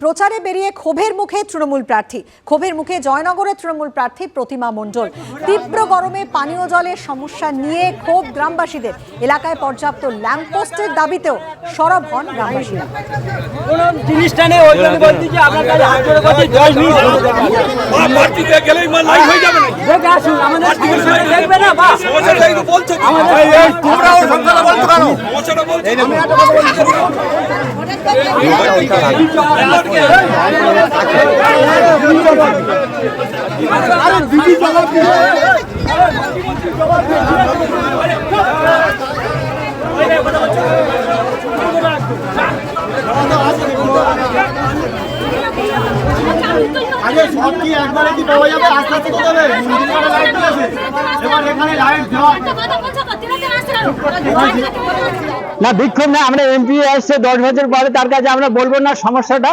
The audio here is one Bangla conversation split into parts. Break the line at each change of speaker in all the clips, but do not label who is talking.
প্রচারে বেরিয়ে ক্ষোভের মুখে তৃণমূল প্রার্থী, ক্ষোভের মুখে জয়নগরের তৃণমূল প্রার্থী প্রতিমা মণ্ডল। তীব্র গরমে পানীয় জলের সমস্যা নিয়ে ক্ষোভ গ্রামবাসীদের। এলাকায় পর্যাপ্ত ল্যাম্পপোস্টের দাবিতেও সরব হন গ্রামবাসীরা।
আগে সব কি একবারে কি পাওয়া যাবে? আস্তে আস্তে করতে হবে। লাইট আছে, এবার এখানে লাইট দেওয়া
না, বিক্ষোভ না। আমরা এমপি আসছে 10 বছর পরে, তার কাছে আমরা বলবো না সমস্যাটা।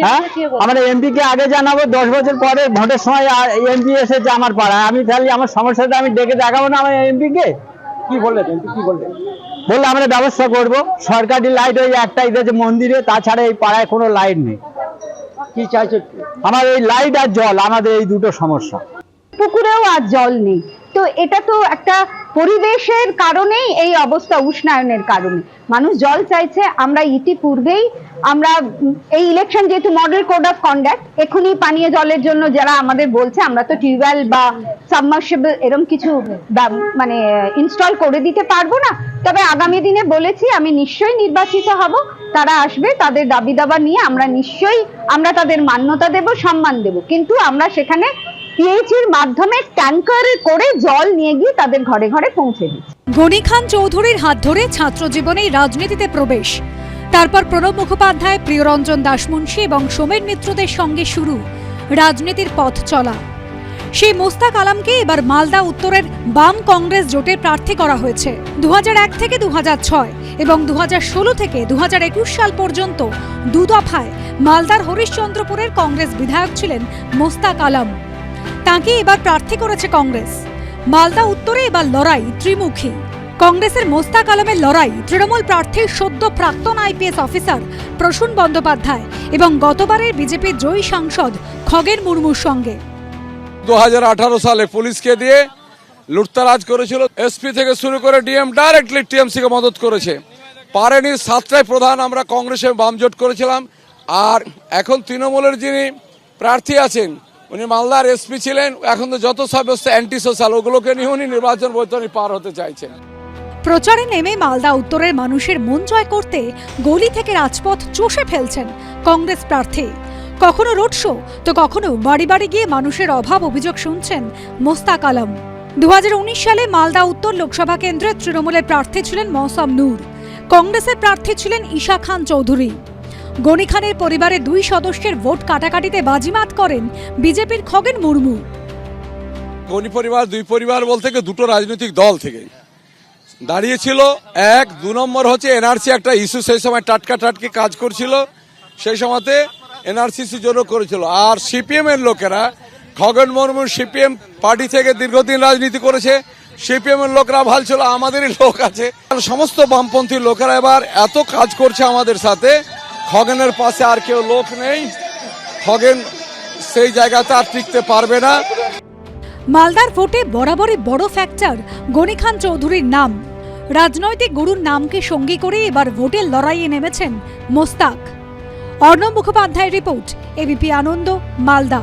হ্যাঁ, আমরা এমপি কে আগে জানাবো। 10 বছর পরে ভোটের সময় এমপি এসেছে আমার পাড়ায়, আমি তাহলে আমার সমস্যাটা আমি ডেকে দেখাবো না আমার এমপি কে? কি বললেন এমপি, কি বললেন? বললে আমরা ব্যবস্থা করব। সরকারি লাইট ওই একটাই দিয়েছে মন্দিরে, তাছাড়া এই পাড়ায় কোনো লাইট নেই। কি চাইছে? আমার এই লাইট আর জল, আমাদের এই দুটো সমস্যা।
পুকুরেও আর জল নেই, তো এটা তো একটা পরিবেশের কারণেই এই অবস্থা, উষ্ণায়নের কারণে মানুষ জল চাইছে। আমরা ইতিপূর্বেই আমরা এই ইলেকশন যেহেতু মডেল কোড অফ কন্ডাক্ট, এখনই পানীয় জলের জন্য যারা আমাদের বলছে, আমরা তো টিউবওয়েল বা সাবমার্সিবল এরকম কিছু মানে ইনস্টল করে দিতে পারবো না। তবে আগামী দিনে বলেছি আমি নিশ্চয়ই নির্বাচিত হব, তারা আসবে, তাদের দাবি দাবা নিয়ে আমরা নিশ্চয়ই আমরা তাদের মান্যতা দেব, সম্মান দেব, কিন্তু আমরা সেখানে পিএইচির মাধ্যমে ট্যাঙ্কারে করে জল নিয়ে গিয়ে তাদের ঘরে ঘরে পৌঁছে দিচ্ছি।
গনি খান চৌধুরীর হাত ধরে ছাত্র জীবনেই রাজনীতিতে প্রবেশ, তারপর প্রণব মুখোপাধ্যায়, প্রিয়রঞ্জন দাসমুন্সী এবং সোমেন মিত্রদের সঙ্গে শুরু রাজনীতির পথ চলা। সেই মোস্তাক আলমকে এবার মালদা উত্তরের বাম কংগ্রেস জোটের প্রার্থী করা হয়েছে। 2001 থেকে 2006 এবং 2016 থেকে 2021 সাল পর্যন্ত দু দফায় মালদার হরিশ্চন্দ্রপুরের কংগ্রেস বিধায়ক ছিলেন মোস্তাক আলম। তাকে এবার প্রার্থী করেছে কংগ্রেস। মালদা উত্তরে এবার লড়াই ত্রিমুখী। কংগ্রেসের মোস্তাক আলমের লড়াই তৃণমূল প্রার্থীর সদ্য প্রাক্তন আইপিএস অফিসার প্রসূন বন্দ্যোপাধ্যায় এবং গতবারের বিজেপির জয়ী সাংসদ খগেন মুর্মুর সঙ্গে।
2018 সালে পুলিশকে দিয়ে লুটতরাজ করেছিল। এসপি থেকে শুরু করে ডিএম ডাইরেক্টলি টিএমসি কে মদত করেছে। পারেনি, 7টায় প্রধান আমরা কংগ্রেসে বামজোট করেছিলাম। আর এখন তৃণমূলের যিনি প্রার্থী আছেন, উনি মালদার এসপি ছিলেন, এখন তো যত সব অ্যান্টি সোশ্যাল, ওগুলোকে নিয়ে উনি নির্বাচন বৈতরণী পার হতে চাইছেন।
প্রচারে নেমে মালদা উত্তরের মানুষের মন জয় করতে গলি থেকে রাজপথ চষে ফেলছেন কংগ্রেস প্রার্থী। কখনো রোড শো তো কখনো বাড়ি বাড়ি গিয়ে মানুষের অভাব অভিযোগ শুনছেন মোস্তাক আলম। 2019 সালে মালদা উত্তর লোকসভা কেন্দ্রের তৃণমূলের প্রার্থী ছিলেন মৌসম নূর, কংগ্রেসের প্রার্থী ছিলেন ঈশা খান চৌধুরী। গনি খানের পরিবারের 2 সদস্যের ভোট কাটাকাটিতে বাজিমাত করেন বিজেপির খগেন মুর্মু।
গনি পরিবার, 2 পরিবার বলতে দুটো রাজনৈতিক দল থেকে দাঁড়িয়েছিল। 2 নম্বর হচ্ছে এনআরসি একটা ইস্যু, সেই সময় টাটকি কাজ করছিল, সেই সময়তে এনআরসিসি জন্য করেছিল। আর সিপিএম এর লোকেরা, খগেন মুর্মু সিপিএম পার্টি থেকে দীর্ঘদিন রাজনীতি করেছে, সিপিএম এর লোকরা ভালছিল আমাদেরই লোক আছে। সমস্ত বামপন্থী লোকেরা এবার এত কাজ করছে আমাদের সাথে, খগেনের পাশে আর কেউ লোক নেই, খগেন সেই জায়গাতে আর টিকতে পারবে না।
মালদার ভোটে বরাবরই বড় ফ্যাক্টর গনি খান চৌধুরীর নাম। রাজনৈতিক গুরুর নামকে সঙ্গী করে এবার ভোটের লড়াইয়ে নেমেছেন মোস্তাক। অর্ণব মুখোপাধ্যায়ের রিপোর্ট, এবিপি আনন্দ, মালদা।